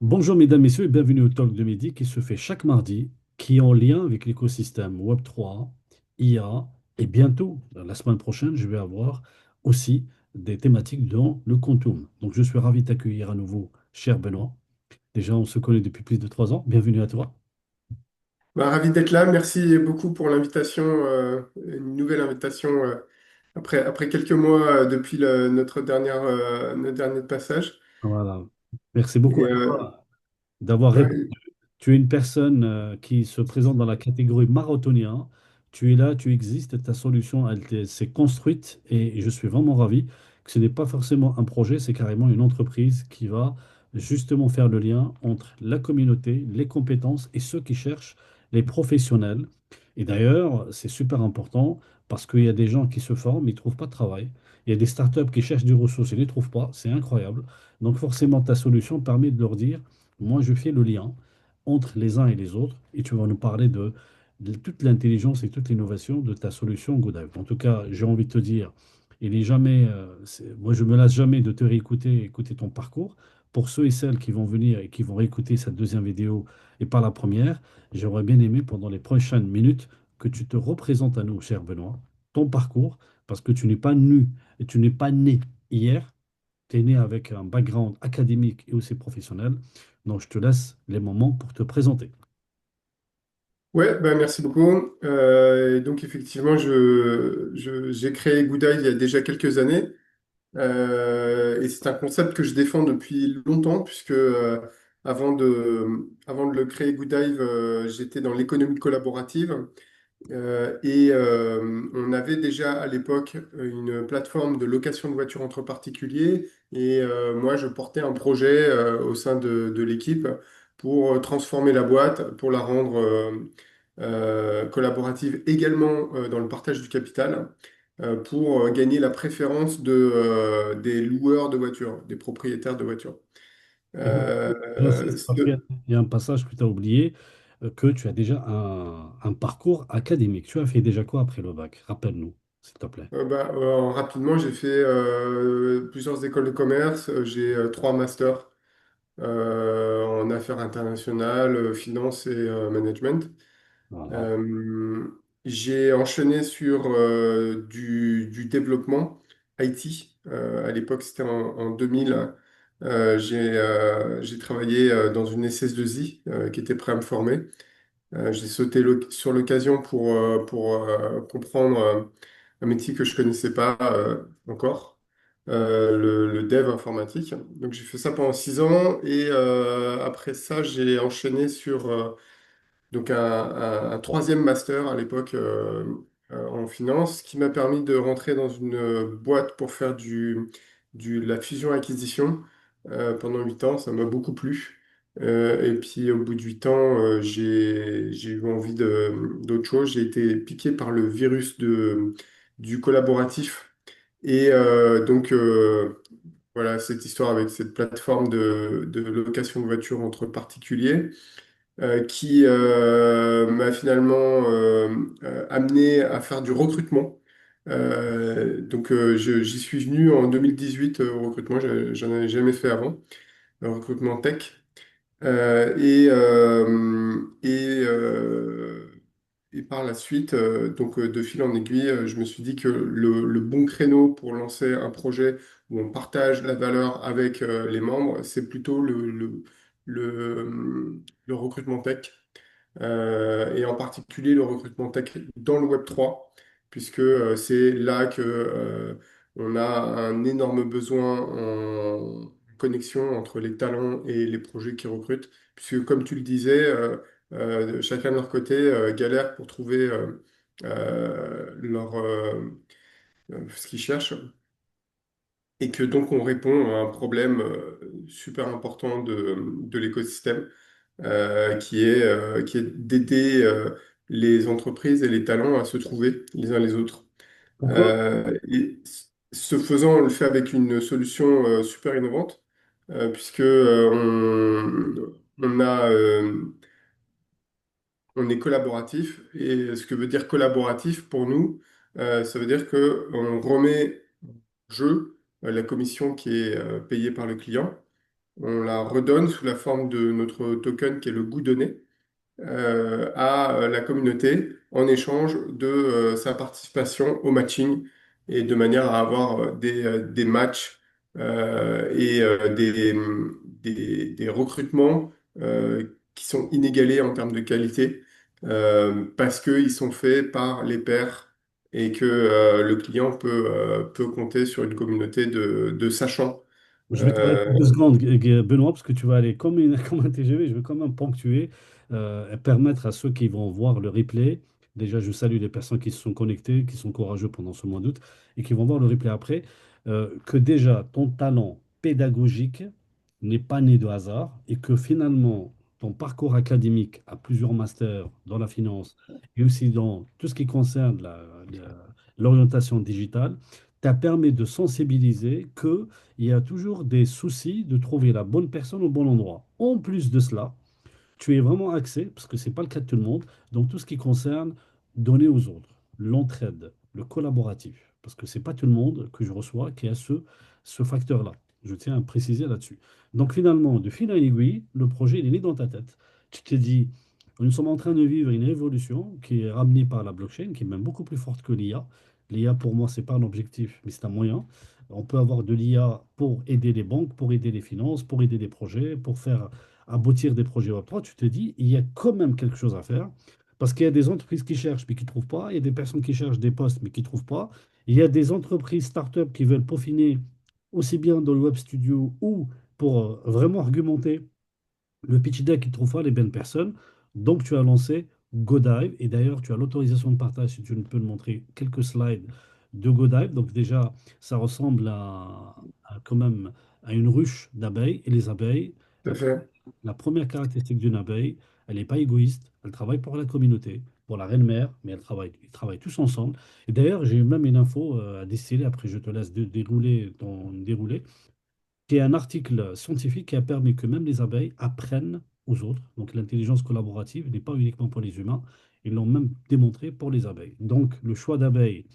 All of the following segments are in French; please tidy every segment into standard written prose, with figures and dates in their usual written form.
Bonjour mesdames, messieurs et bienvenue au Talk de Midi qui se fait chaque mardi, qui est en lien avec l'écosystème Web3, IA et bientôt, la semaine prochaine, je vais avoir aussi des thématiques dans le quantum. Donc je suis ravi de t'accueillir à nouveau, cher Benoît. Déjà, on se connaît depuis plus de 3 ans. Bienvenue à toi. Bah, ravi d'être là. Merci beaucoup pour l'invitation, une nouvelle invitation après quelques mois depuis notre dernier passage. Voilà. Merci beaucoup Et à toi d'avoir répondu. ouais, Tu es une personne qui se présente dans la catégorie marathonien. Tu es là, tu existes, ta solution, s'est construite et je suis vraiment ravi que ce n'est pas forcément un projet, c'est carrément une entreprise qui va justement faire le lien entre la communauté, les compétences et ceux qui cherchent les professionnels. Et d'ailleurs, c'est super important parce qu'il y a des gens qui se forment, ils ne trouvent pas de travail. Il y a des startups qui cherchent des ressources, ils ne les trouvent pas. C'est incroyable. Donc forcément, ta solution permet de leur dire, moi, je fais le lien entre les uns et les autres, et tu vas nous parler de toute l'intelligence et toute l'innovation de ta solution GoDive. En tout cas, j'ai envie de te dire, il est jamais, moi je me lasse jamais de te réécouter, écouter ton parcours. Pour ceux et celles qui vont venir et qui vont réécouter cette deuxième vidéo et pas la première, j'aurais bien aimé pendant les prochaines minutes que tu te représentes à nous, cher Benoît, ton parcours, parce que tu n'es pas nu et tu n'es pas né hier, tu es né avec un background académique et aussi professionnel. Donc, je te laisse les moments pour te présenter. ouais, bah, merci beaucoup. Et donc effectivement, j'ai créé Gouda il y a déjà quelques années. Et c'est un concept que je défends depuis longtemps, puisque avant de le créer, Good Dive, j'étais dans l'économie collaborative. On avait déjà à l'époque une plateforme de location de voitures entre particuliers. Et moi, je portais un projet au sein de l'équipe pour transformer la boîte, pour la rendre collaborative également dans le partage du capital, pour gagner la préférence des loueurs de voitures, des propriétaires de voitures. Euh, J'insiste parce ce- qu'il y a un passage que tu as oublié, que tu as déjà un parcours académique. Tu as fait déjà quoi après le bac? Rappelle-nous, s'il te plaît. Rapidement, j'ai fait plusieurs écoles de commerce, j'ai trois masters en affaires internationales, finance et management. Voilà. Euh, j'ai enchaîné sur du développement IT. À l'époque, c'était en 2000. J'ai travaillé dans une SS2I qui était prêt à me former. J'ai sauté sur l'occasion pour comprendre un métier que je connaissais pas encore, le dev informatique. Donc j'ai fait ça pendant 6 ans et après ça, j'ai enchaîné sur donc un troisième master à l'époque en finance qui m'a permis de rentrer dans une boîte pour faire la fusion-acquisition pendant 8 ans. Ça m'a beaucoup plu. Et puis au bout de 8 ans, j'ai eu envie d'autre chose. J'ai été piqué par le virus du collaboratif. Et voilà, cette histoire avec cette plateforme de location de voitures entre particuliers qui m'a finalement amené à faire du recrutement. J'y suis venu en 2018 au recrutement, j'en avais jamais fait avant, le recrutement tech. Et par la suite, de fil en aiguille, je me suis dit que le bon créneau pour lancer un projet où on partage la valeur avec les membres, c'est plutôt le recrutement tech. Et en particulier le recrutement tech dans le Web3, puisque c'est là que on a un énorme besoin en connexion entre les talents et les projets qui recrutent, puisque comme tu le disais, chacun de leur côté galère pour trouver ce qu'ils cherchent, et que donc on répond à un problème super important de l'écosystème qui est d'aider les entreprises et les talents à se trouver les uns les autres. Pourquoi? Et ce faisant, on le fait avec une solution super innovante, puisque on est collaboratif. Et ce que veut dire collaboratif pour nous, ça veut dire qu'on remet en jeu la commission qui est payée par le client. on la redonne sous la forme de notre token qui est le goût donné à la communauté en échange de sa participation au matching et de manière à avoir des matchs et des recrutements qui sont inégalés en termes de qualité parce qu'ils sont faits par les pairs et que le client peut compter sur une communauté de sachants. Je vais t'arrêter Euh, 2 secondes, Benoît, parce que tu vas aller comme, comme un TGV. Je vais quand même ponctuer et permettre à ceux qui vont voir le replay. Déjà, je salue les personnes qui se sont connectées, qui sont courageux pendant ce mois d'août et qui vont voir le replay après. Que déjà, ton talent pédagogique n'est pas né de hasard et que finalement, ton parcours académique à plusieurs masters dans la finance et aussi dans tout ce qui concerne l'orientation digitale t'a permis de sensibiliser que il y a toujours des soucis de trouver la bonne personne au bon endroit. En plus de cela, tu es vraiment axé, parce que ce n'est pas le cas de tout le monde, dans tout ce qui concerne donner aux autres, l'entraide, le collaboratif. Parce que ce n'est pas tout le monde que je reçois qui a ce facteur-là. Je tiens à préciser là-dessus. Donc finalement, de fil en aiguille, le projet, il est né dans ta tête. Tu te dis, nous sommes en train de vivre une révolution qui est ramenée par la blockchain, qui est même beaucoup plus forte que l'IA. L'IA, pour moi, ce n'est pas un objectif, mais c'est un moyen. On peut avoir de l'IA pour aider les banques, pour aider les finances, pour aider les projets, pour faire aboutir des projets Web3, tu te dis, il y a quand même quelque chose à faire. Parce qu'il y a des entreprises qui cherchent mais qui ne trouvent pas. Il y a des personnes qui cherchent des postes mais qui ne trouvent pas. Il y a des entreprises start-up qui veulent peaufiner aussi bien dans le Web Studio ou pour vraiment argumenter le pitch deck qui ne trouve pas les bonnes personnes. Donc, tu as lancé GoDive. Et d'ailleurs, tu as l'autorisation de partage, si tu peux me montrer quelques slides de GoDive. Donc, déjà, ça ressemble quand même à une ruche d'abeilles. Et les abeilles, Tout à fait. la première caractéristique d'une abeille, elle n'est pas égoïste. Elle travaille pour la communauté, pour la reine-mère, mais ils travaillent tous ensemble. Et d'ailleurs, j'ai eu même une info à distiller. Après, je te laisse dérouler ton déroulé qui est un article scientifique qui a permis que même les abeilles apprennent aux autres. Donc l'intelligence collaborative n'est pas uniquement pour les humains, ils l'ont même démontré pour les abeilles. Donc le choix d'abeilles,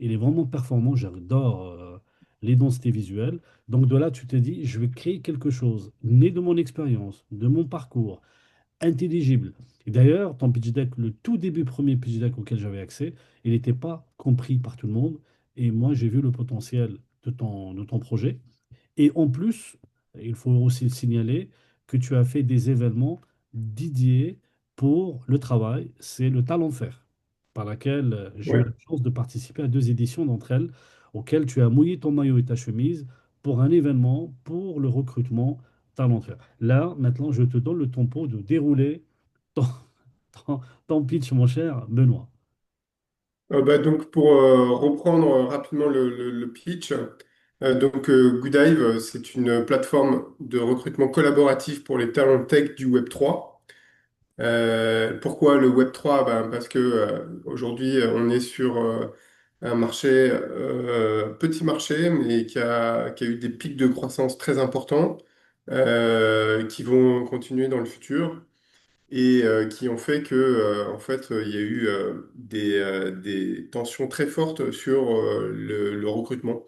il est vraiment performant, j'adore les densités visuelles. Donc de là, tu te dis, je vais créer quelque chose né de mon expérience, de mon parcours, intelligible. Et d'ailleurs, ton pitch deck, le tout début premier pitch deck auquel j'avais accès, il n'était pas compris par tout le monde. Et moi, j'ai vu le potentiel de ton projet. Et en plus, il faut aussi le signaler que tu as fait des événements dédiés pour le travail. C'est le Talent Faire, par laquelle j'ai eu Ouais. la chance de participer à 2 éditions d'entre elles, auxquelles tu as mouillé ton maillot et ta chemise pour un événement pour le recrutement Talent Faire. Là, maintenant, je te donne le tempo de dérouler ton, ton pitch, mon cher Benoît. Donc pour reprendre rapidement le pitch, Goodive, c'est une plateforme de recrutement collaboratif pour les talents tech du Web3. Pourquoi le Web3? Ben, parce que aujourd'hui on est sur un marché, petit marché, mais qui a eu des pics de croissance très importants qui vont continuer dans le futur et qui ont fait que, en fait, il y a eu des tensions très fortes sur le recrutement.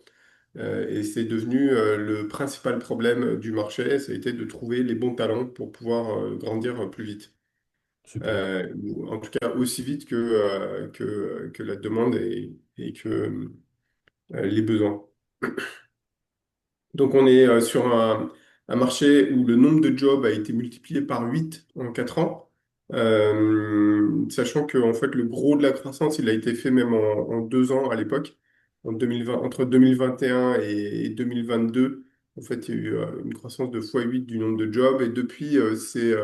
Et c'est devenu le principal problème du marché, ça a été de trouver les bons talents pour pouvoir grandir plus vite. Super. Ou en tout cas aussi vite que la demande et que les besoins. Donc on est sur un marché où le nombre de jobs a été multiplié par 8 en 4 ans, sachant que en fait, le gros de la croissance, il a été fait même en 2 ans à l'époque, en 2020, entre 2021 et 2022. En fait, il y a eu une croissance de x8 du nombre de jobs et depuis, c'est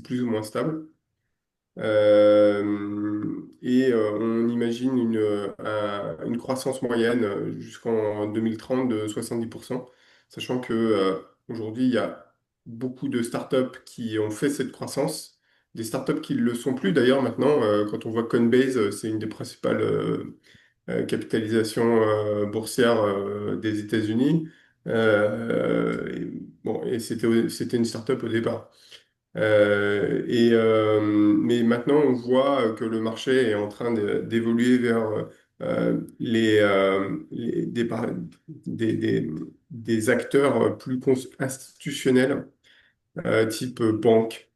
plus ou moins stable. On imagine une croissance moyenne jusqu'en 2030 de 70%, sachant que aujourd'hui, il y a beaucoup de startups qui ont fait cette croissance, des startups qui ne le sont plus d'ailleurs maintenant. Quand on voit Coinbase, c'est une des principales capitalisations boursières des États-Unis. Bon, et c'était une startup au départ. Mais maintenant, on voit que le marché est en train d'évoluer vers des des acteurs plus institutionnels type banque,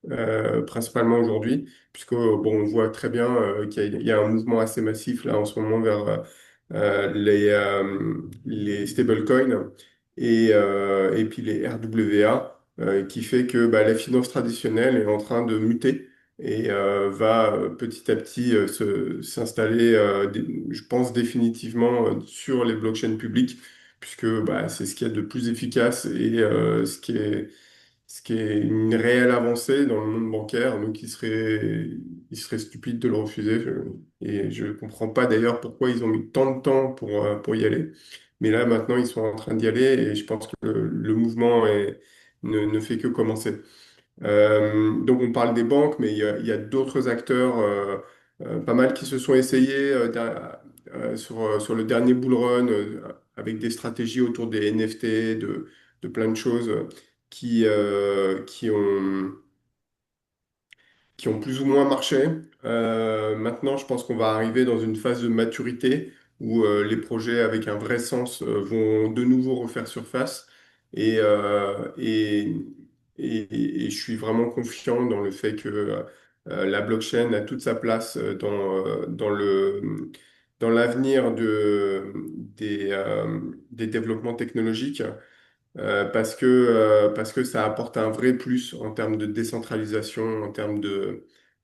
principalement aujourd'hui, puisque bon, on voit très bien qu'il y a un mouvement assez massif là en ce moment vers les stablecoins et puis les RWA, qui fait que bah, la finance traditionnelle est en train de muter et va petit à petit s'installer, je pense, définitivement sur les blockchains publiques, puisque bah, c'est ce qu'il y a de plus efficace et ce qui est une réelle avancée dans le monde bancaire, donc il serait stupide de le refuser. Et je ne comprends pas d'ailleurs pourquoi ils ont mis tant de temps pour y aller. Mais là, maintenant, ils sont en train d'y aller et je pense que le mouvement ne fait que commencer. Donc on parle des banques, mais il y a d'autres acteurs, pas mal qui se sont essayés sur le dernier bull run avec des stratégies autour des NFT, de plein de choses qui qui ont plus ou moins marché. Maintenant, je pense qu'on va arriver dans une phase de maturité où les projets avec un vrai sens vont de nouveau refaire surface. Et, euh, et, et je suis vraiment confiant dans le fait que la blockchain a toute sa place dans l'avenir des développements technologiques parce que ça apporte un vrai plus en termes de décentralisation, en termes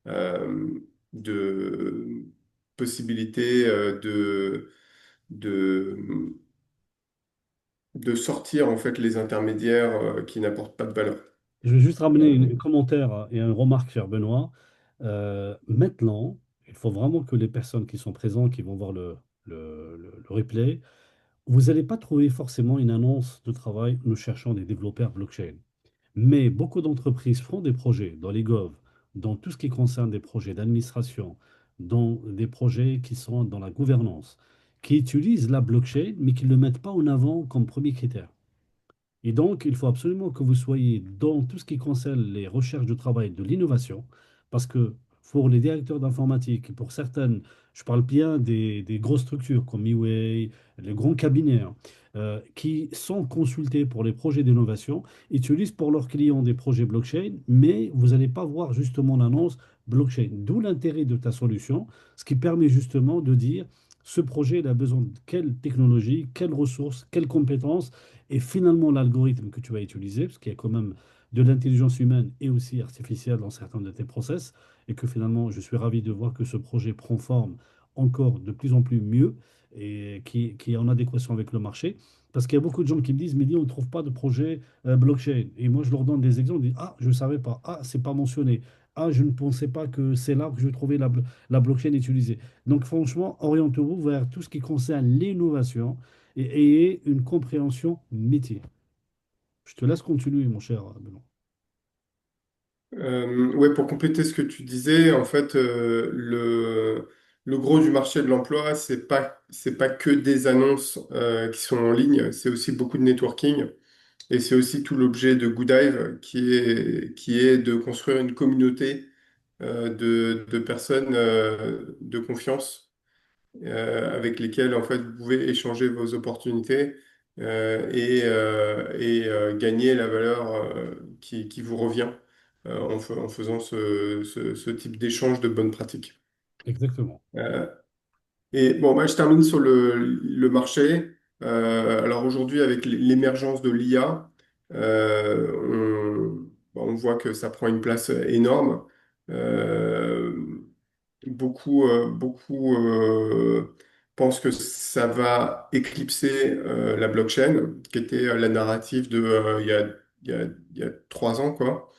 euh, de possibilité de, de sortir en fait les intermédiaires qui n'apportent pas de valeur. Je vais juste ramener Euh, un commentaire et une remarque, cher Benoît. Maintenant, il faut vraiment que les personnes qui sont présentes, qui vont voir le replay, vous n'allez pas trouver forcément une annonce de travail nous cherchons des développeurs blockchain. Mais beaucoup d'entreprises font des projets dans les gov, dans tout ce qui concerne des projets d'administration, dans des projets qui sont dans la gouvernance, qui utilisent la blockchain, mais qui ne le mettent pas en avant comme premier critère. Et donc, il faut absolument que vous soyez dans tout ce qui concerne les recherches de travail, de l'innovation, parce que pour les directeurs d'informatique, pour certaines, je parle bien des grosses structures comme Miway, les grands cabinets, hein, qui sont consultés pour les projets d'innovation, utilisent pour leurs clients des projets blockchain, mais vous n'allez pas voir justement l'annonce blockchain. D'où l'intérêt de ta solution, ce qui permet justement de dire, ce projet, il a besoin de quelle technologie, quelles ressources, quelles compétences et finalement, l'algorithme que tu vas utiliser, parce qu'il y a quand même de l'intelligence humaine et aussi artificielle dans certains de tes process, et que finalement, je suis ravi de voir que ce projet prend forme encore de plus en plus mieux et qui est en adéquation avec le marché. Parce qu'il y a beaucoup de gens qui me disent, Mehdi, on ne trouve pas de projet blockchain. Et moi, je leur donne des exemples. Ils disent, ah, je ne savais pas. Ah, c'est pas mentionné. Ah, je ne pensais pas que c'est là que je trouvais la blockchain utilisée. Donc, franchement, orientez-vous vers tout ce qui concerne l'innovation et ayez une compréhension métier. Je te laisse continuer, mon cher Benoît. ouais, pour compléter ce que tu disais, en fait, le gros du marché de l'emploi, c'est pas que des annonces qui sont en ligne, c'est aussi beaucoup de networking. Et c'est aussi tout l'objet de Goodive qui est de construire une communauté de personnes de confiance avec lesquelles en fait vous pouvez échanger vos opportunités gagner la valeur qui vous revient en faisant ce type d'échange de bonnes pratiques. Exactement. Euh, et bon, moi, je termine sur le marché. Alors aujourd'hui, avec l'émergence de l'IA, on voit que ça prend une place énorme. Euh, beaucoup pensent que ça va éclipser la blockchain, qui était la narrative il y a 3 ans, quoi.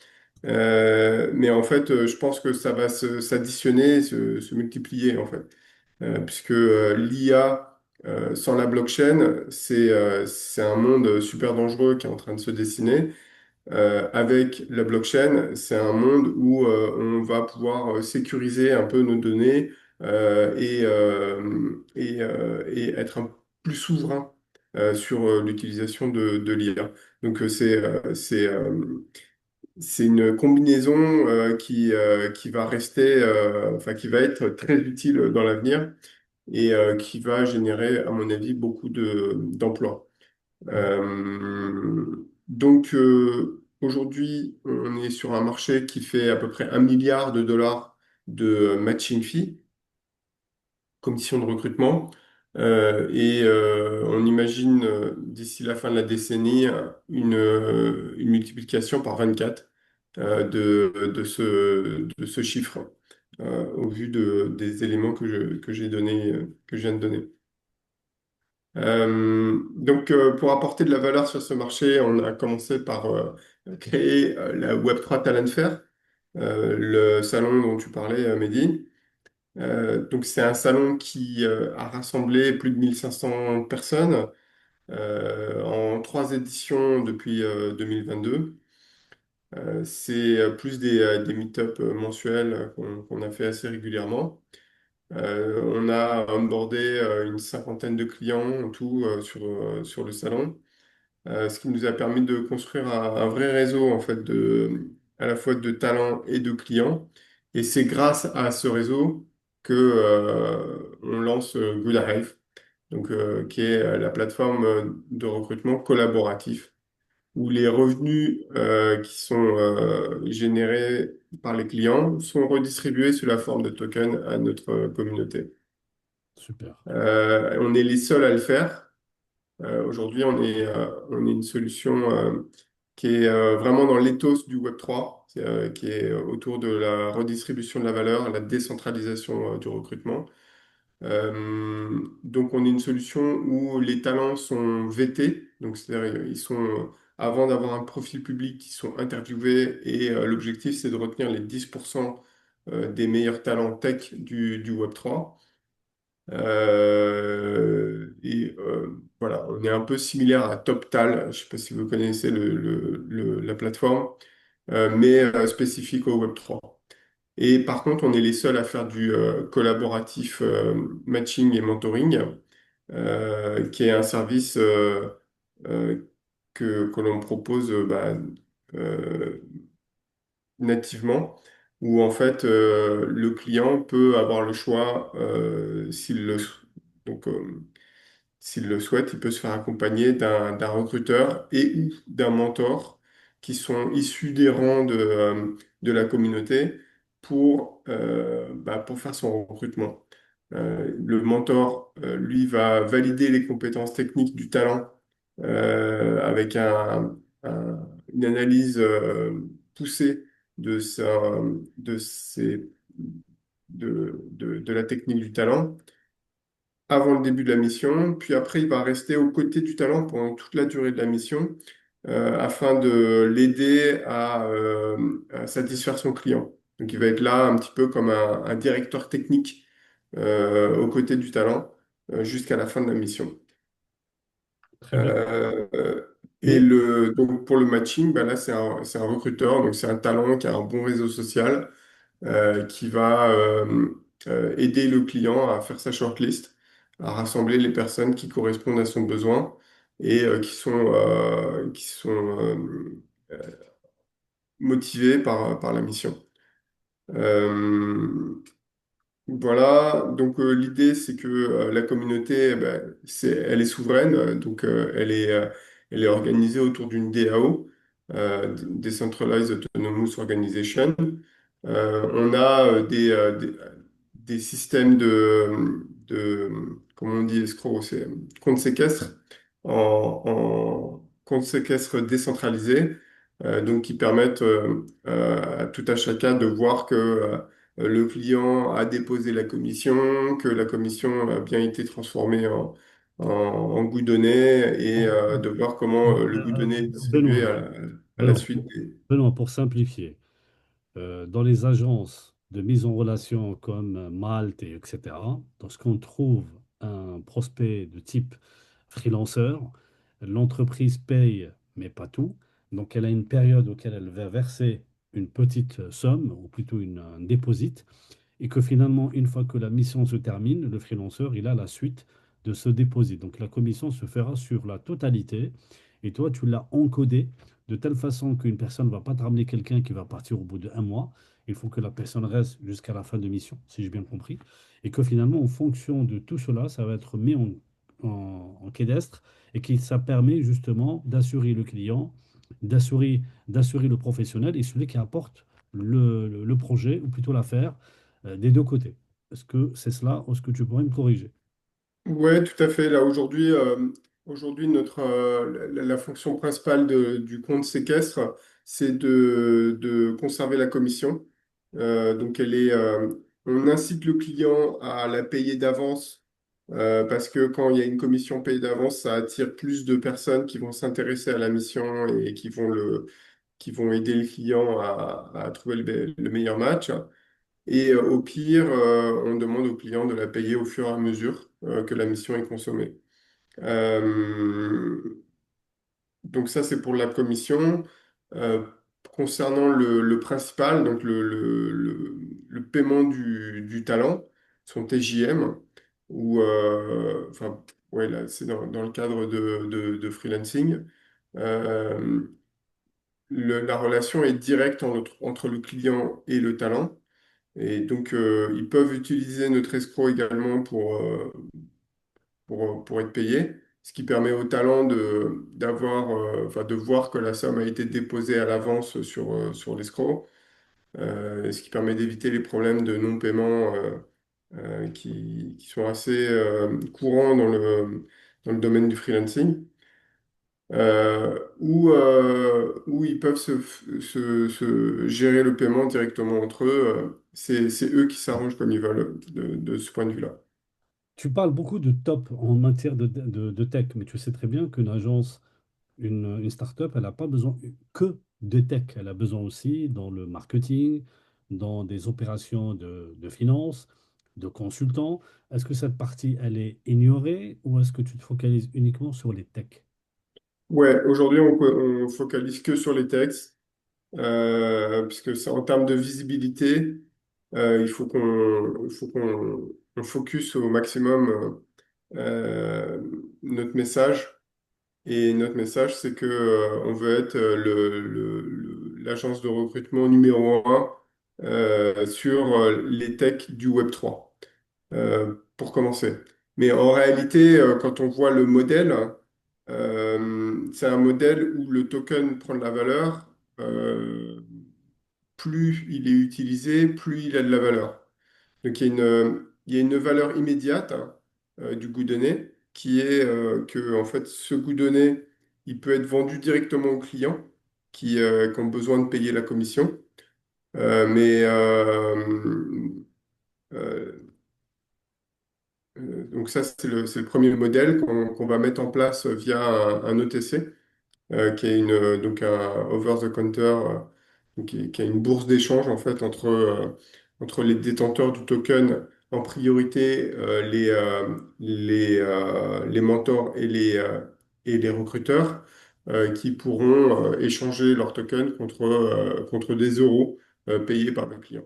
Mais en fait, je pense que ça va s'additionner, se multiplier, en fait. Puisque l'IA sans la blockchain, c'est un monde super dangereux qui est en train de se dessiner. Avec la blockchain, c'est un monde où on va pouvoir sécuriser un peu nos données et être un plus souverain sur l'utilisation de l'IA. Donc c'est une combinaison qui va rester, enfin qui va être très utile dans l'avenir et qui va générer, à mon avis, beaucoup d'emplois. Aujourd'hui, on est sur un marché qui fait à peu près 1 milliard de dollars de matching fee, commission de recrutement. On imagine d'ici la fin de la décennie une multiplication par 24 de ce chiffre, au vu des éléments que j'ai donné, que je viens de donner. Pour apporter de la valeur sur ce marché, on a commencé par créer la Web3 Talent Fair, le salon dont tu parlais, Mehdi. Donc, c'est un salon qui a rassemblé plus de 1500 personnes en 3 éditions depuis 2022. C'est plus des meet-up mensuels qu'on a fait assez régulièrement. On a onboardé une cinquantaine de clients en tout sur le salon, ce qui nous a permis de construire un vrai réseau en fait à la fois de talents et de clients. Et c'est grâce à ce réseau que on lance Good Hive, qui est la plateforme de recrutement collaboratif, où les revenus qui sont générés par les clients sont redistribués sous la forme de tokens à notre communauté. Super. On est les seuls à le faire. Aujourd'hui, on est une solution qui est vraiment dans l'éthos du Web3, qui est autour de la redistribution de la valeur, la décentralisation du recrutement. Donc, on est une solution où les talents sont VT, donc c'est-à-dire ils sont, avant d'avoir un profil public, ils sont interviewés et l'objectif, c'est de retenir les 10% des meilleurs talents tech du Web3. Voilà, on est un peu similaire à TopTal. Je ne sais pas si vous connaissez la plateforme, mais spécifique au Web3. Et par contre, on est les seuls à faire du collaboratif matching et mentoring, qui est un service euh, que l'on propose euh, nativement, où en fait le client peut avoir le choix donc, euh, s'il le souhaite, il peut se faire accompagner d'un recruteur et ou d'un mentor qui sont issus des rangs de la communauté pour faire son recrutement. Le mentor, lui, va valider les compétences techniques du talent avec une analyse poussée de, sa, de, ses- de la technique du talent avant le début de la mission, puis après, il va rester aux côtés du talent pendant toute la durée de la mission afin de l'aider à satisfaire son client. Donc, il va être là un petit peu comme un directeur technique aux côtés du talent jusqu'à la fin de la mission. Très bien. Euh, et Mais donc pour le matching, là, c'est un recruteur, donc c'est un talent qui a un bon réseau social qui va aider le client à faire sa shortlist, à rassembler les personnes qui correspondent à son besoin et qui sont motivées par la mission. Euh, voilà, donc l'idée c'est que la communauté, elle est souveraine, elle est organisée autour d'une DAO, Decentralized Autonomous Organization. On a des systèmes de, comment on dit escroc, c'est compte séquestre, en compte séquestre décentralisé, donc qui permettent à tout à chacun de voir que le client a déposé la commission, que la commission a bien été transformée en goût donné et de voir comment le goût donné est distribué Benoît, à la Benoît, suite Benoît, pour simplifier, dans les agences de mise en relation comme Malte, et etc., lorsqu'on trouve un prospect de type freelanceur, l'entreprise paye, mais pas tout. Donc, elle a une période auquel elle va verser une petite somme, ou plutôt un dépôt, et que finalement, une fois que la mission se termine, le freelanceur, il a la suite de ce dépôt. Donc la commission se fera sur la totalité, et toi, tu l'as encodé de telle façon qu'une personne ne va pas te ramener quelqu'un qui va partir au bout d'un mois. Il faut que la personne reste jusqu'à la fin de mission, si j'ai bien compris, et que finalement, en fonction de tout cela, ça va être mis en pédestre et qui ça permet justement d'assurer le client, d'assurer le professionnel et celui qui apporte le projet ou plutôt l'affaire des deux côtés. Est-ce que c'est cela ou est-ce que tu pourrais me corriger? Ouais, tout à fait. Là, aujourd'hui, la fonction principale du compte séquestre, c'est de conserver la commission. Donc, on incite le client à la payer d'avance parce que quand il y a une commission payée d'avance, ça attire plus de personnes qui vont s'intéresser à la mission et qui vont aider le client à trouver le meilleur match. Et au pire, on demande au client de la payer au fur et à mesure que la mission est consommée. Euh, donc ça, c'est pour la commission. Euh, Concernant le principal, donc le paiement du talent, son TJM, ou enfin, ouais, là, c'est dans le cadre de freelancing. Euh, la relation est directe entre le client et le talent. Et donc, ils peuvent utiliser notre escroc également pour être payés, ce qui permet au talent enfin, de voir que la somme a été déposée à l'avance sur l'escroc, ce qui permet d'éviter les problèmes de non-paiement qui sont assez courants dans le domaine du freelancing. Où ils peuvent se gérer le paiement directement entre eux. C'est eux qui s'arrangent comme ils veulent de ce point de vue-là. Tu parles beaucoup de top en matière de tech, mais tu sais très bien qu'une agence, une start-up, elle n'a pas besoin que de tech. Elle a besoin aussi dans le marketing, dans des opérations de finance, de consultants. Est-ce que cette partie, elle est ignorée ou est-ce que tu te focalises uniquement sur les techs? Ouais, aujourd'hui, on focalise que sur les textes, puisque c'est en termes de visibilité, il faut qu'on on focus au maximum notre message. Et notre message, c'est que, on veut être l'agence de recrutement numéro un sur les techs du Web3, pour commencer. Mais en réalité, quand on voit le modèle, c'est un modèle où le token prend de la valeur. Plus il est utilisé, plus il a de la valeur. Donc il y a une valeur immédiate du goût donné qui est que en fait, ce goût donné, il peut être vendu directement aux clients qui ont besoin de payer la commission. Mais euh, donc ça, c'est le premier modèle qu'on va mettre en place via un ETC. Qui est donc un over-the-counter, donc qui a une bourse d'échange en fait entre les détenteurs du token, en priorité les mentors et les recruteurs, qui pourront échanger leurs tokens contre des euros payés par le client.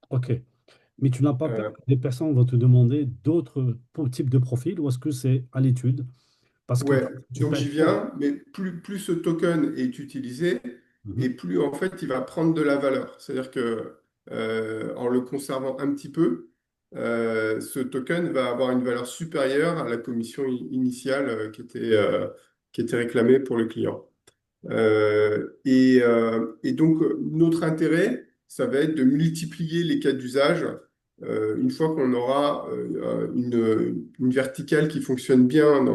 OK. Mais tu n'as pas peur Euh, que des personnes vont te demander d'autres types de profils ou est-ce que c'est à l'étude? Parce que Ouais, tu donc peux j'y être... viens, mais plus ce token est utilisé, et Mhm. plus en fait il va prendre de la valeur. C'est-à-dire que en le conservant un petit peu, ce token va avoir une valeur supérieure à la commission initiale qui était réclamée pour le client. Et donc, notre intérêt, ça va être de multiplier les cas d'usage une fois qu'on aura une verticale qui fonctionne bien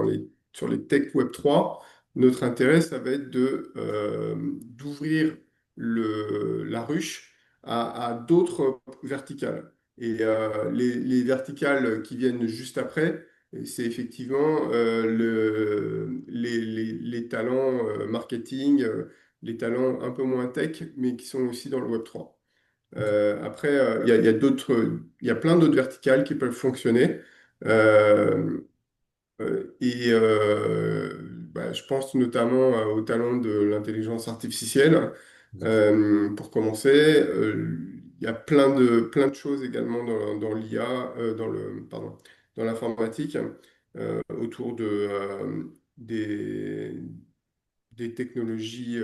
sur les tech Web3. Notre intérêt, ça va être d'ouvrir la ruche à d'autres verticales. Et les verticales qui viennent juste après, et c'est effectivement les talents marketing, les talents un peu moins tech, mais qui sont aussi dans le Web3. Après, il y a il y a plein d'autres verticales qui peuvent fonctionner. Euh, bah, je pense notamment au talent de l'intelligence artificielle. Pour commencer, il y a plein de choses également dans l'IA, dans l'informatique, autour des, des technologies,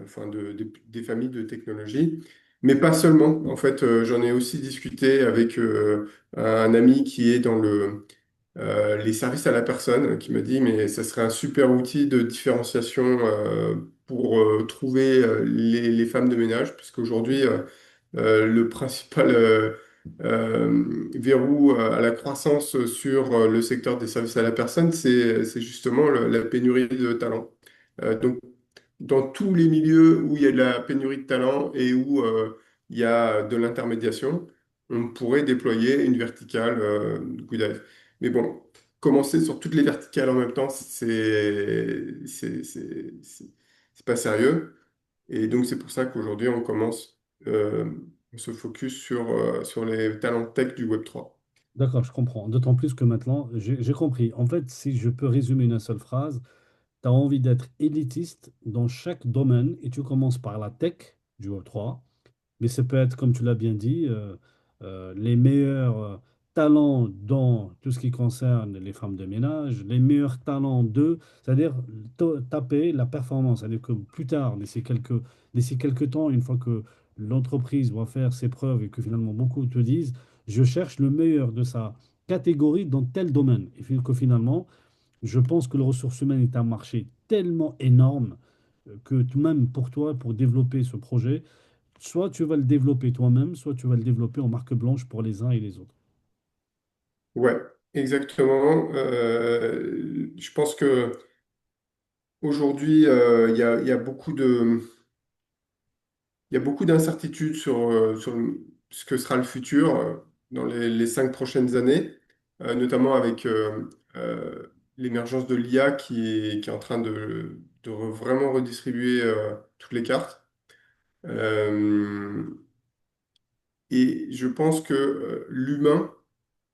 enfin des familles de technologies. Mais pas seulement. En fait, j'en ai aussi discuté avec un ami qui est les services à la personne, qui m'a dit, mais ça serait un super outil de différenciation pour trouver les femmes de ménage, puisqu'aujourd'hui, le principal verrou à la croissance sur le secteur des services à la personne, c'est justement la pénurie de talent. Donc, dans tous les milieux où il y a de la pénurie de talent et où il y a de l'intermédiation, on pourrait déployer une verticale Good Hive. Mais bon, commencer sur toutes les verticales en même temps, c'est pas sérieux. Et donc, c'est pour ça qu'aujourd'hui, on se focus sur les talents tech du Web3. D'accord, je comprends. D'autant plus que maintenant, j'ai compris. En fait, si je peux résumer une seule phrase, tu as envie d'être élitiste dans chaque domaine et tu commences par la tech du Web3. Mais ça peut être, comme tu l'as bien dit, les meilleurs talents dans tout ce qui concerne les femmes de ménage, les meilleurs talents d'eux, c'est-à-dire taper la performance. C'est-à-dire que plus tard, d'ici quelques temps, une fois que l'entreprise va faire ses preuves et que finalement beaucoup te disent, je cherche le meilleur de sa catégorie dans tel domaine. Et que finalement, je pense que le ressources humaines est un marché tellement énorme que tout même pour toi, pour développer ce projet, soit tu vas le développer toi-même, soit tu vas le développer en marque blanche pour les uns et les autres. Ouais, exactement. Je pense que aujourd'hui, il y a il y a beaucoup d'incertitudes sur ce que sera le futur dans les 5 prochaines années, notamment avec l'émergence de l'IA qui est en train vraiment redistribuer toutes les cartes. Euh, et je pense que l'humain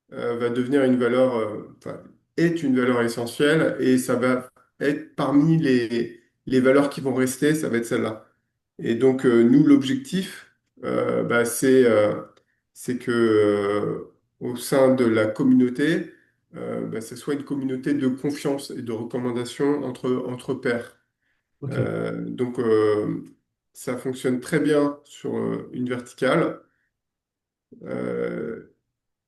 va devenir une valeur, enfin, est une valeur essentielle et ça va être parmi les valeurs qui vont rester, ça va être celle-là. Et donc, nous, l'objectif, c'est que au sein de la communauté, ce soit une communauté de confiance et de recommandation entre pairs. Ok. Donc, ça fonctionne très bien sur une verticale. Euh,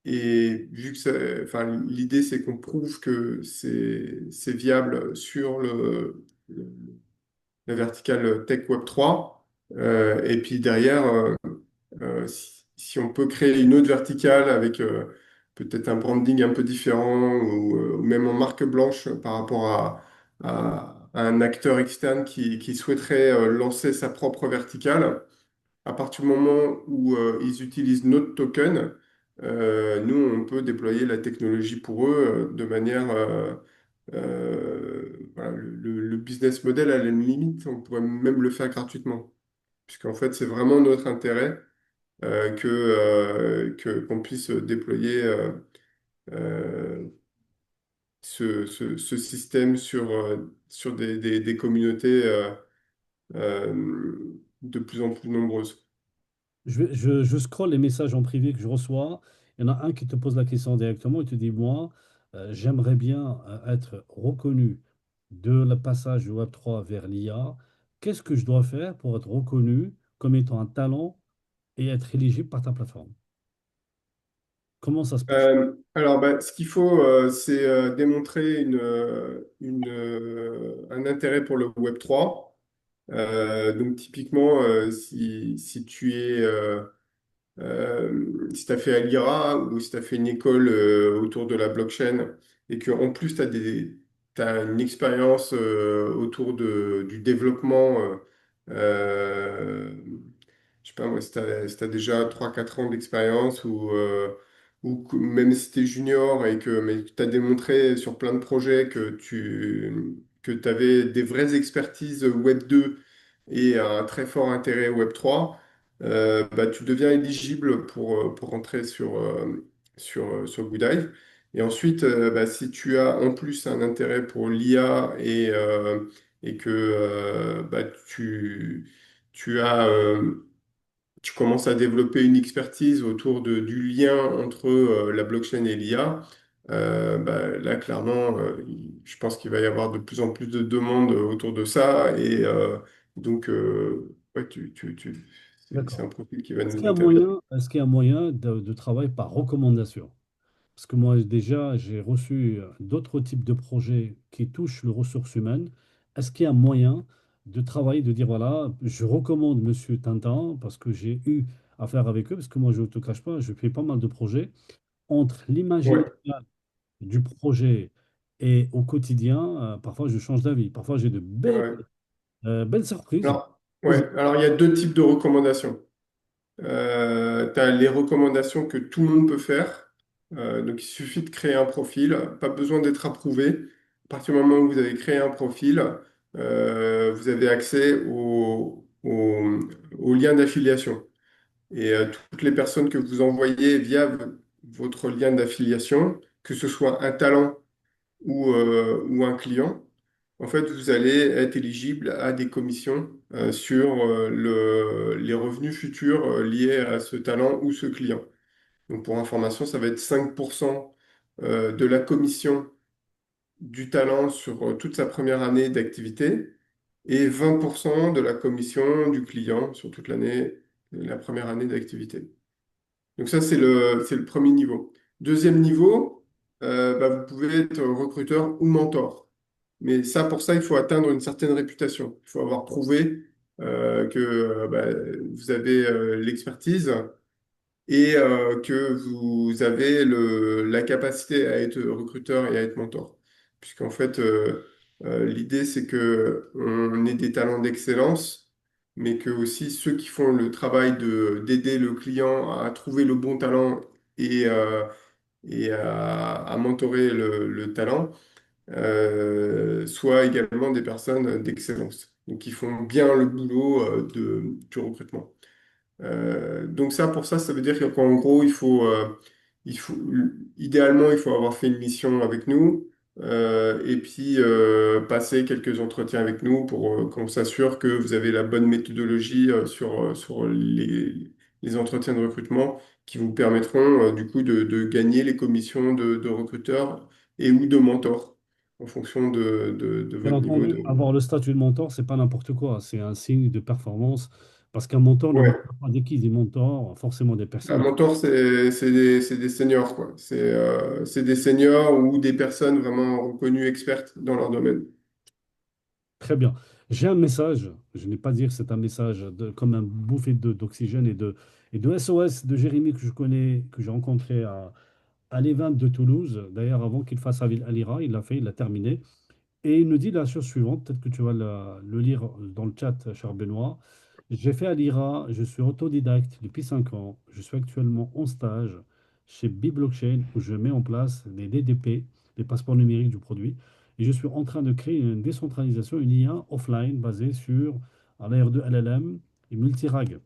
et vu que enfin, l'idée, c'est qu'on prouve que c'est viable sur la verticale Tech Web3. Et puis derrière, si on peut créer une autre verticale avec peut-être un branding un peu différent ou même en marque blanche par rapport à un acteur externe qui souhaiterait lancer sa propre verticale, à partir du moment où ils utilisent notre token, nous, on peut déployer la technologie pour eux de manière... voilà, le business model, à la limite, on pourrait même le faire gratuitement. Puisqu'en fait, c'est vraiment notre intérêt qu'on puisse déployer euh, ce système sur des communautés de plus en plus nombreuses. Je scrolle les messages en privé que je reçois. Il y en a un qui te pose la question directement. Il te dit, moi, j'aimerais bien être reconnu de le passage du Web3 vers l'IA. Qu'est-ce que je dois faire pour être reconnu comme étant un talent et être éligible par ta plateforme? Comment ça se passe? Alors, ce qu'il faut, c'est démontrer un intérêt pour le Web3. Donc, typiquement, si tu es si tu as fait à l'IRA ou si tu as fait une école autour de la blockchain et qu'en plus tu as une expérience autour du développement, je sais pas moi, si tu déjà 3 4 ans d'expérience même si tu es junior mais tu as démontré sur plein de projets que tu avais des vraies expertises Web 2 et un très fort intérêt Web 3, tu deviens éligible pour rentrer sur Goodive. Et ensuite, si tu as en plus un intérêt pour l'IA et que tu as, tu commences à développer une expertise autour du lien entre la blockchain et l'IA, là, clairement, je pense qu'il va y avoir de plus en plus de demandes autour de ça. Et donc, ouais, c'est D'accord. un profil qui va Est-ce qu'il nous y a intéresser. moyen, est-ce qu'il y a moyen de travail par recommandation? Parce que moi, déjà, j'ai reçu d'autres types de projets qui touchent les ressources humaines. Est-ce qu'il y a moyen de travailler, de dire, voilà, je recommande Monsieur Tintin parce que j'ai eu affaire avec eux, parce que moi, je ne te cache pas, je fais pas mal de projets. Entre l'imaginaire Ouais, du projet et au quotidien, parfois, je change d'avis. Parfois, j'ai de ouais. belles surprises. Ouais. Alors, il y a deux types de recommandations. Tu as les recommandations que tout le monde peut faire. Donc, il suffit de créer un profil, pas besoin d'être approuvé. À partir du moment où vous avez créé un profil, vous avez accès au lien d'affiliation. Et toutes les personnes que vous envoyez via votre lien d'affiliation, que ce soit un talent ou un client, en fait, vous allez être éligible à des commissions sur les revenus futurs liés à ce talent ou ce client. Donc, pour information, ça va être 5% de la commission du talent sur toute sa première année d'activité et 20% de la commission du client sur toute la première année d'activité. Donc ça, c'est le premier niveau. Deuxième niveau, bah, vous pouvez être recruteur ou mentor. Mais ça, pour ça, il faut atteindre une certaine réputation. Il faut avoir prouvé que bah, vous avez l'expertise et que vous avez la capacité à être recruteur et à être mentor. Puisqu'en fait, l'idée, c'est que on ait des talents d'excellence, mais que aussi ceux qui font le travail d'aider le client à trouver le bon talent et à mentorer le talent, soient également des personnes d'excellence. Donc, qui font bien le boulot du recrutement. Donc ça, pour ça, ça veut dire qu'en gros, il faut, idéalement, il faut avoir fait une mission avec nous et puis passer quelques entretiens avec nous pour qu'on s'assure que vous avez la bonne méthodologie sur les entretiens de recrutement qui vous permettront du coup de gagner les commissions de recruteurs et ou de mentors en fonction de Bien votre niveau entendu, de... avoir le statut de mentor, c'est pas n'importe quoi, c'est un signe de performance. Parce qu'un mentor ne Ouais. mentor pas dès qu'il dit mentor, forcément des Un personnes. mentor, c'est des seniors, quoi. C'est des seniors ou des personnes vraiment reconnues expertes dans leur domaine. Très bien. J'ai un message, je n'ai pas dire que c'est un message comme un bouffée d'oxygène et de SOS de Jérémy que je connais, que j'ai rencontré à l'Event de Toulouse. D'ailleurs, avant qu'il fasse à l'IRA, il l'a fait, il l'a terminé. Et il nous dit la chose suivante, peut-être que tu vas le lire dans le chat, cher Benoît. J'ai fait à l'IRA, je suis autodidacte depuis 5 ans. Je suis actuellement en stage chez Biblockchain où je mets en place des DDP, des passeports numériques du produit. Et je suis en train de créer une décentralisation, une IA offline basée sur un layer de LLM et multirag.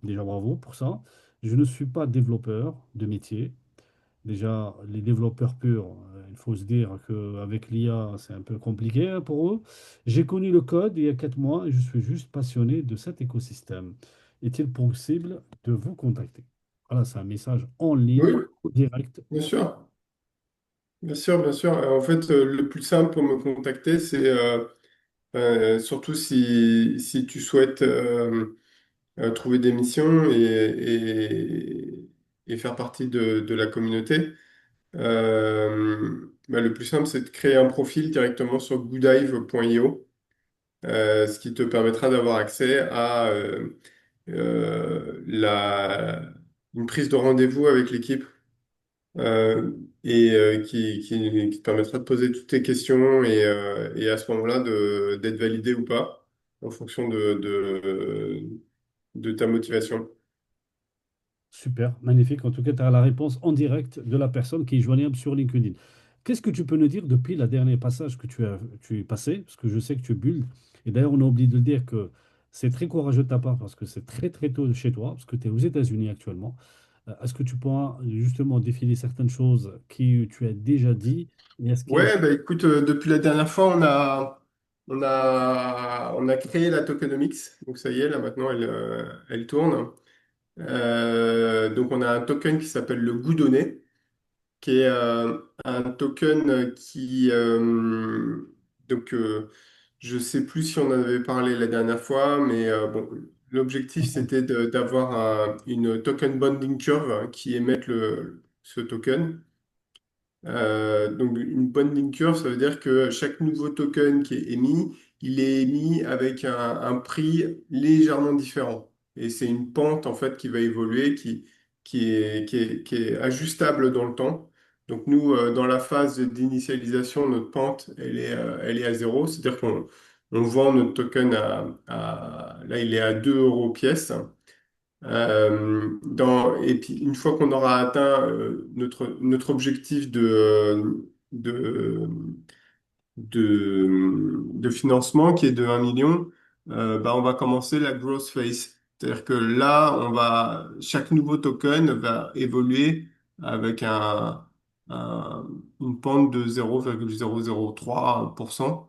Déjà bravo pour ça. Je ne suis pas développeur de métier. Déjà, les développeurs purs, il faut se dire qu'avec l'IA, c'est un peu compliqué hein, pour eux. J'ai connu le code il y a 4 mois et je suis juste passionné de cet écosystème. Est-il possible de vous contacter? Voilà, c'est un message en Oui, ligne, direct. bien sûr. Bien sûr, bien sûr. En fait, le plus simple pour me contacter, c'est surtout si tu souhaites trouver des missions et faire partie de la communauté. Bah, le plus simple, c'est de créer un profil directement sur goodive.io, ce qui te permettra d'avoir accès à une prise de rendez-vous avec l'équipe euh, et qui te permettra de poser toutes tes questions et à ce moment-là d'être validé ou pas en fonction de ta motivation. Super, magnifique. En tout cas, tu as la réponse en direct de la personne qui est joignable sur LinkedIn. Qu'est-ce que tu peux nous dire depuis la dernière passage que tu es passé? Parce que je sais que tu builds. Et d'ailleurs, on a oublié de le dire que c'est très courageux de ta part parce que c'est très très tôt chez toi, parce que tu es aux États-Unis actuellement. Est-ce que tu pourras justement défiler certaines choses que tu as déjà dit? Et est-ce qu'il y a... Ouais, bah écoute, depuis la dernière fois, on a créé la tokenomics. Donc ça y est, là maintenant, elle tourne. Donc on a un token qui s'appelle le Goudonné, qui est un token donc je sais plus si on en avait parlé la dernière fois, mais bon, l'objectif c'était d'avoir une token bonding curve qui émette ce token. Donc une bonne linkure, ça veut dire que chaque nouveau token qui est émis, il est émis avec un prix légèrement différent. Et c'est une pente en fait qui va évoluer, qui est ajustable dans le temps. Donc nous, dans la phase d'initialisation, notre pente, elle est à zéro. C'est-à-dire on vend notre token là, il est à 2 euros pièce. Et puis une fois qu'on aura atteint notre objectif de financement qui est de 1 million, bah, on va commencer la growth phase. C'est-à-dire que là, chaque nouveau token va évoluer avec une pente de 0,003%,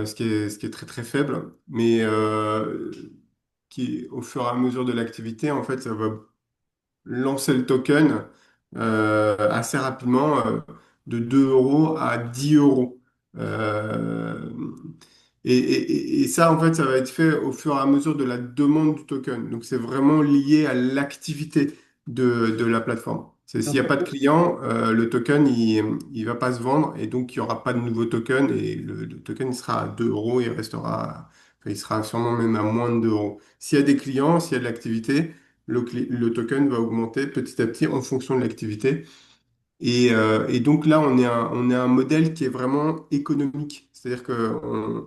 ce qui est très très faible. Mais au fur et à mesure de l'activité, en fait, ça va lancer le token assez rapidement de 2 euros à 10 euros. Euh, et ça, en fait, ça va être fait au fur et à mesure de la demande du token. Donc, c'est vraiment lié à l'activité de la plateforme. S'il n'y a pas de client, le token, il va pas se vendre et donc il n'y aura pas de nouveau token et le token, il sera à 2 euros et il restera, enfin, il sera sûrement même à moins de 2 euros. S'il y a des clients, s'il y a de l'activité, le token va augmenter petit à petit en fonction de l'activité. Et donc là, on est un modèle qui est vraiment économique. C'est-à-dire que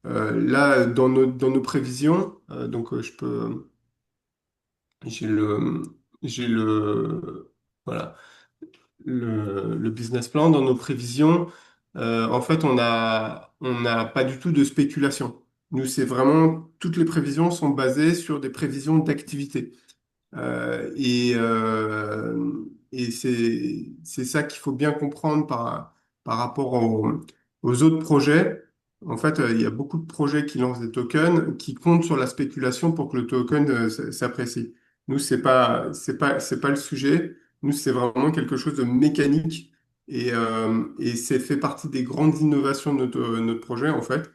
là, dans nos prévisions, j'ai j'ai voilà, le business plan. Dans nos prévisions, en fait, on n'a pas du tout de spéculation. Nous, c'est vraiment, toutes les prévisions sont basées sur des prévisions d'activité. Et c'est ça qu'il faut bien comprendre par rapport aux autres projets. En fait, il y a beaucoup de projets qui lancent des tokens qui comptent sur la spéculation pour que le token s'apprécie. Nous, c'est pas le sujet. Nous, c'est vraiment quelque chose de mécanique et c'est fait partie des grandes innovations de notre projet, en fait.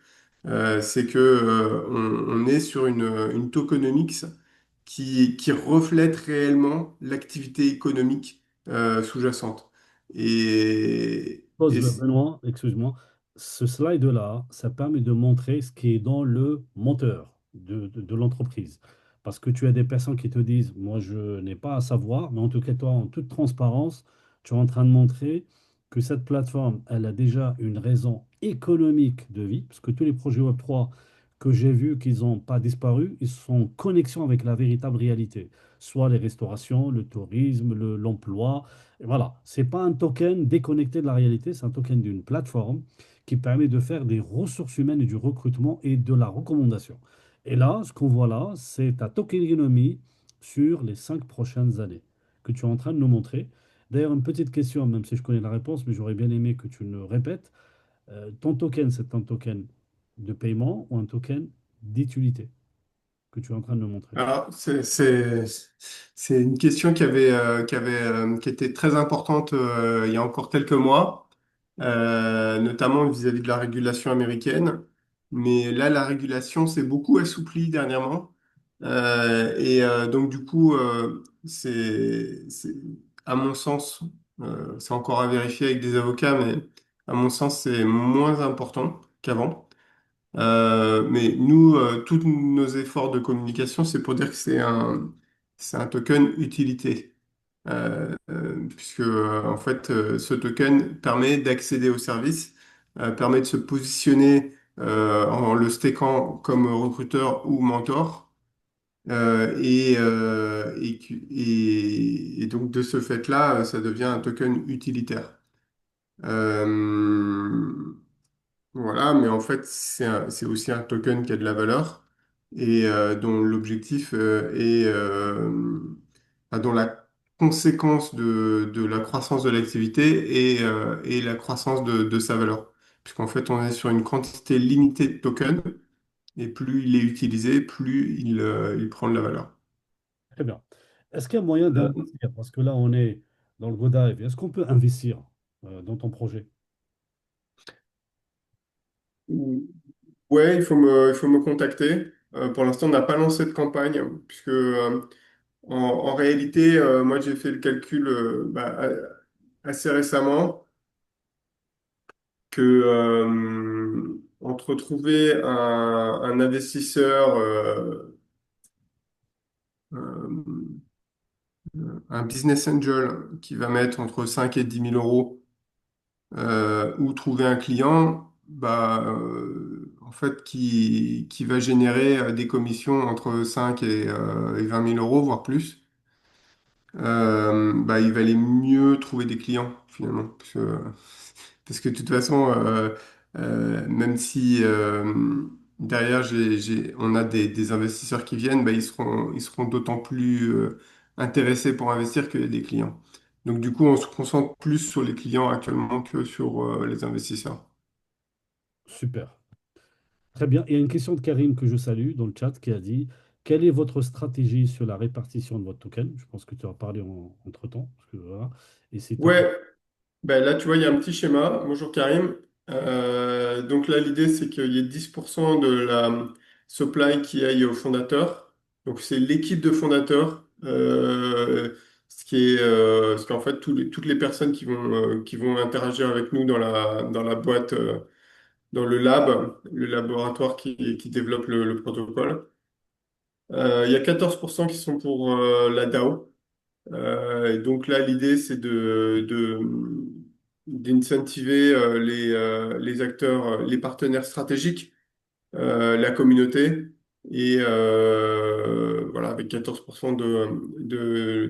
C'est que, on est sur une tokenomics qui reflète réellement l'activité économique sous-jacente. Et Benoît, excuse-moi, ce slide-là, ça permet de montrer ce qui est dans le moteur de l'entreprise. Parce que tu as des personnes qui te disent, moi, je n'ai pas à savoir, mais en tout cas, toi, en toute transparence, tu es en train de montrer que cette plateforme, elle a déjà une raison économique de vie, parce que tous les projets Web3 que j'ai vus qu'ils n'ont pas disparu, ils sont en connexion avec la véritable réalité, soit les restaurations, le tourisme, l'emploi. Et voilà, c'est pas un token déconnecté de la réalité, c'est un token d'une plateforme qui permet de faire des ressources humaines et du recrutement et de la recommandation. Et là, ce qu'on voit là, c'est ta tokenomics sur les 5 prochaines années que tu es en train de nous montrer. D'ailleurs, une petite question, même si je connais la réponse, mais j'aurais bien aimé que tu le répètes. Ton token, c'est un token de paiement ou un token d'utilité que tu es en train de nous montrer? alors, c'est une question qui était très importante il y a encore quelques mois, notamment vis-à-vis de la régulation américaine. Mais là, la régulation s'est beaucoup assouplie dernièrement. Donc, du coup, à mon sens, c'est encore à vérifier avec des avocats, mais à mon sens, c'est moins important qu'avant. Mais nous, tous nos efforts de communication, c'est pour dire que c'est un token utilité. Puisque, en fait, ce token permet d'accéder au service, permet de se positionner en le stakeant comme recruteur ou mentor. Et donc, de ce fait-là, ça devient un token utilitaire. Euh, voilà, mais en fait, c'est aussi un token qui a de la valeur et dont l'objectif dont la conséquence de la croissance de l'activité et la croissance de sa valeur. Puisqu'en fait, on est sur une quantité limitée de tokens et plus il est utilisé, plus il prend de la valeur. Très bien. Est-ce qu'il y a moyen d'investir? Parce que là, on est dans le go dive. Est-ce qu'on peut investir dans ton projet? Ouais, il faut me contacter. Pour l'instant, on n'a pas lancé de campagne, puisque en réalité, moi j'ai fait le calcul assez récemment. que entre trouver un investisseur, euh, un business angel qui va mettre entre 5 et 10 000 euros, ou trouver un client, en fait, qui va générer des commissions entre 5 et 20 000 euros, voire plus, il valait mieux trouver des clients finalement. Parce que de toute façon, même si derrière on a des investisseurs qui viennent, ils seront d'autant plus intéressés pour investir qu'il y a des clients. Donc du coup, on se concentre plus sur les clients actuellement que sur les investisseurs. Super. Très bien. Il y a une question de Karim que je salue dans le chat qui a dit, quelle est votre stratégie sur la répartition de votre token? Je pense que tu as parlé entre-temps. Parce que, voilà. Et c'est top. Ouais, ben là, tu vois, il y a un petit schéma. Bonjour Karim. Donc là, l'idée, c'est qu'il y ait 10% de la supply qui aille au fondateur. Donc c'est l'équipe de fondateurs, ce qu'en fait, toutes les personnes qui vont interagir avec nous dans la boîte, dans le lab, le laboratoire qui développe le protocole. Il y a 14% qui sont pour la DAO. Et donc là, l'idée, c'est d'incentiver les acteurs, les partenaires stratégiques, la communauté, et voilà, avec 14%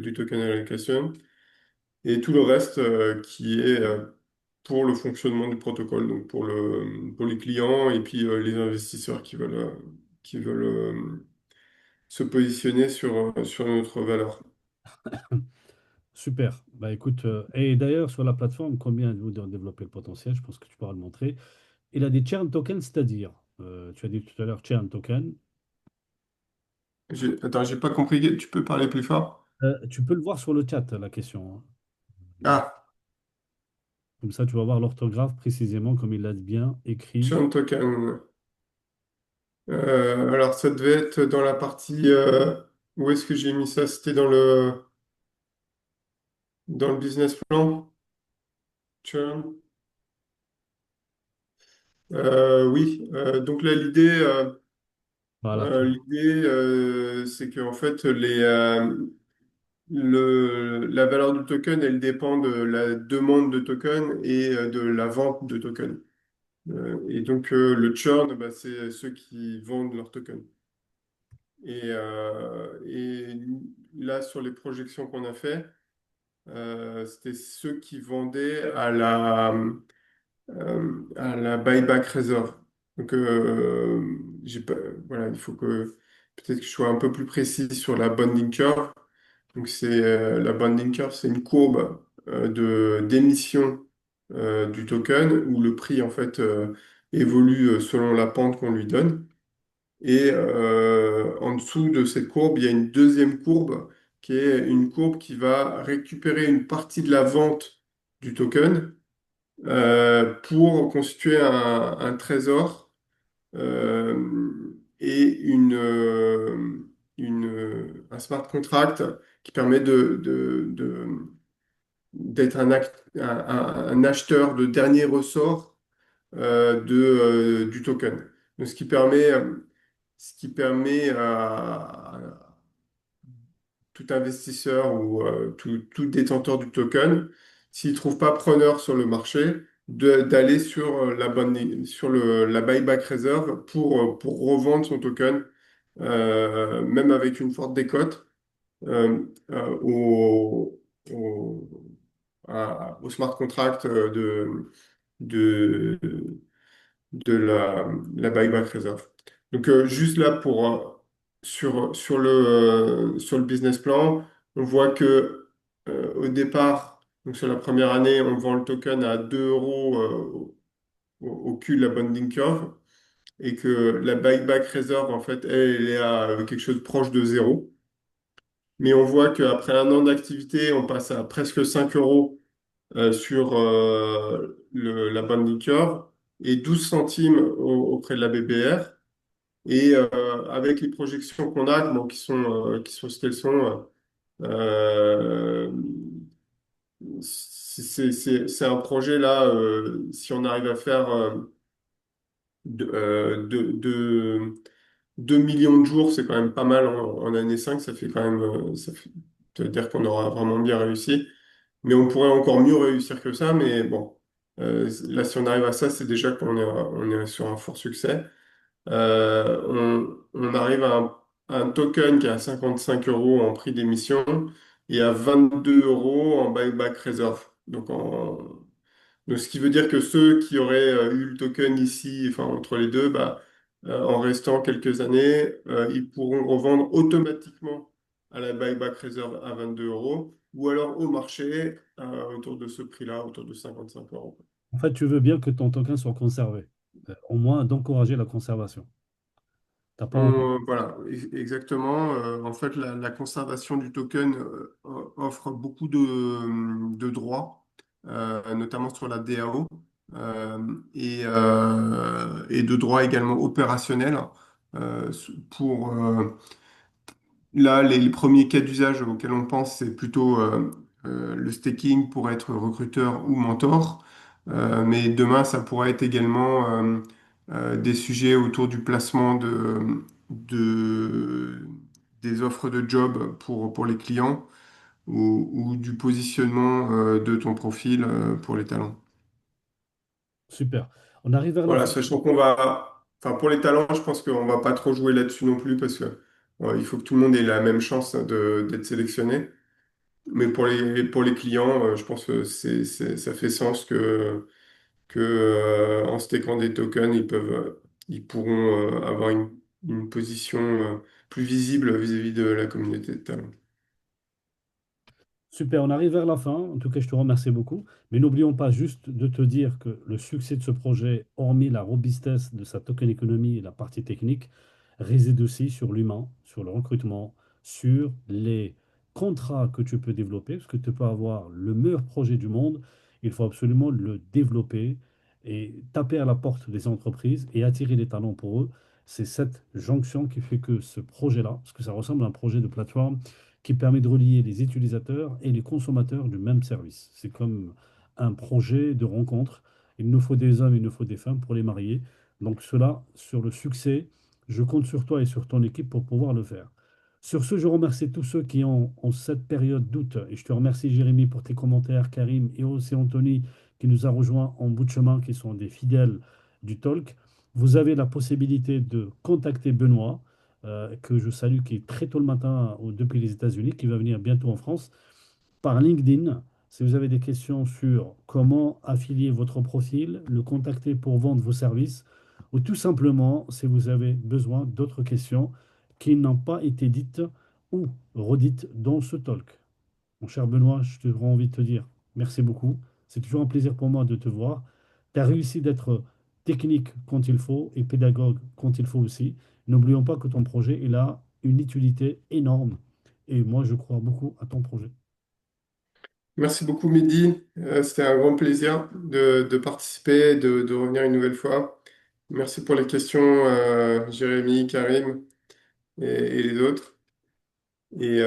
du token allocation, et tout le reste qui est pour le fonctionnement du protocole, donc pour les clients et puis les investisseurs qui veulent se positionner sur notre valeur. Super. Bah, écoute, et d'ailleurs, sur la plateforme, combien vous de développer le potentiel? Je pense que tu pourras le montrer. Il a des churn tokens, c'est-à-dire, tu as dit tout à l'heure churn token. Attends, j'ai pas compris. Tu peux parler plus fort? Tu peux le voir sur le chat, la question, hein. Ah, Comme ça, tu vas voir l'orthographe précisément comme il l'a bien écrit. churn token. Alors, ça devait être dans la partie. Où est-ce que j'ai mis ça? C'était dans le business plan. Churn. Oui. Donc là, Voilà, tu vois. c'est que en fait, la valeur du token, elle dépend de la demande de token et de la vente de token. Et donc, le churn, c'est ceux qui vendent leur token. Et là, sur les projections qu'on a fait, c'était ceux qui vendaient à la buyback reserve. Donc, j'ai pas, voilà, il faut que peut-être que je sois un peu plus précis sur la bonding curve. Donc, la bonding curve, c'est une courbe d'émission du token où le prix en fait évolue selon la pente qu'on lui donne. Et en dessous de cette courbe, il y a une deuxième courbe qui est une courbe qui va récupérer une partie de la vente du token pour constituer un trésor et un smart contract qui permet d'être un acheteur de dernier ressort du token. Donc, ce qui permet à tout investisseur ou tout détenteur du token, s'il ne trouve pas preneur sur le marché, d'aller sur la buyback reserve pour revendre son token, même avec une forte décote, euh, euh, au, au, au smart contract de, la buyback reserve. Donc, juste là sur le business plan, on voit que au départ, donc sur la première année, on vend le token à 2 euros au cul de la bonding curve et que la buyback reserve, en fait, elle est à quelque chose de proche de zéro. Mais on voit qu'après un an d'activité, on passe à presque 5 euros sur la bonding curve et 12 centimes auprès de la BBR. Et avec les projections qu'on a, bon, qui sont ce qu'elles sont, euh, C'est un projet là, si on arrive à faire de, de 2 millions de jours, c'est quand même pas mal en année 5. Ça fait quand même, ça veut dire qu'on aura vraiment bien réussi. Mais on pourrait encore mieux réussir que ça. Mais bon, là, si on arrive à ça, c'est déjà on est sur un fort succès. On arrive à un token qui est à 55 euros en prix d'émission et à 22 euros en buyback reserve. Donc, ce qui veut dire que ceux qui auraient eu le token ici, enfin entre les deux, bah, en restant quelques années, ils pourront revendre automatiquement à la buyback reserve à 22 euros ou alors au marché autour de ce prix-là, autour de 55 euros. En fait, tu veux bien que ton token soit conservé, au moins d'encourager la conservation. T'as pas envie. Voilà, exactement. En fait, la conservation du token offre beaucoup de droits, notamment sur la DAO, et de droits également opérationnels pour là, les premiers cas d'usage auxquels on pense, c'est plutôt le staking pour être recruteur ou mentor. Mais demain, ça pourrait être également des sujets autour du placement de- des offres de job pour les clients ou du positionnement de ton profil pour les talents. Super. On arrive vers la Voilà, fin. sachant enfin pour les talents, je pense qu'on va pas trop jouer là-dessus non plus parce que il faut que tout le monde ait la même chance d'être sélectionné. Mais pour les clients, je pense que ça fait sens que en stakant des tokens, ils pourront avoir une position plus visible vis-à-vis de la communauté de talent. Super, on arrive vers la fin. En tout cas, je te remercie beaucoup. Mais n'oublions pas juste de te dire que le succès de ce projet, hormis la robustesse de sa token économie et la partie technique, réside aussi sur l'humain, sur le recrutement, sur les contrats que tu peux développer, parce que tu peux avoir le meilleur projet du monde. Il faut absolument le développer et taper à la porte des entreprises et attirer les talents pour eux. C'est cette jonction qui fait que ce projet-là, parce que ça ressemble à un projet de plateforme, qui permet de relier les utilisateurs et les consommateurs du même service. C'est comme un projet de rencontre. Il nous faut des hommes, il nous faut des femmes pour les marier. Donc cela, sur le succès, je compte sur toi et sur ton équipe pour pouvoir le faire. Sur ce, je remercie tous ceux qui ont en cette période d'août, et je te remercie Jérémy pour tes commentaires, Karim et aussi Anthony qui nous a rejoints en bout de chemin, qui sont des fidèles du talk. Vous avez la possibilité de contacter Benoît que je salue, qui est très tôt le matin depuis les États-Unis, qui va venir bientôt en France, par LinkedIn. Si vous avez des questions sur comment affilier votre profil, le contacter pour vendre vos services, ou tout simplement si vous avez besoin d'autres questions qui n'ont pas été dites ou redites dans ce talk. Mon cher Benoît, je te rends envie de te dire merci beaucoup. C'est toujours un plaisir pour moi de te voir. Tu as réussi d'être technique quand il faut et pédagogue quand il faut aussi. N'oublions pas que ton projet, il a une utilité énorme. Et moi, je crois beaucoup à ton projet. Merci beaucoup, Mehdi. C'était un grand plaisir de participer, de revenir une nouvelle fois. Merci pour les questions, Jérémy, Karim et les autres. Et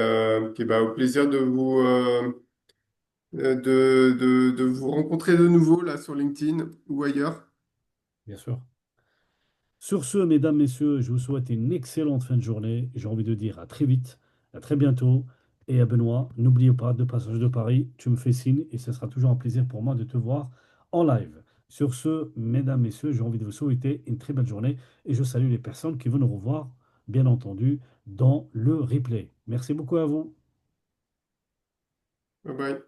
bah, au plaisir de vous rencontrer de nouveau là sur LinkedIn ou ailleurs. Bien sûr. Sur ce, mesdames, messieurs, je vous souhaite une excellente fin de journée. J'ai envie de dire à très vite, à très bientôt. Et à Benoît, n'oubliez pas, de passage de Paris, tu me fais signe et ce sera toujours un plaisir pour moi de te voir en live. Sur ce, mesdames, messieurs, j'ai envie de vous souhaiter une très belle journée et je salue les personnes qui vont nous revoir, bien entendu, dans le replay. Merci beaucoup à vous. Bye bye.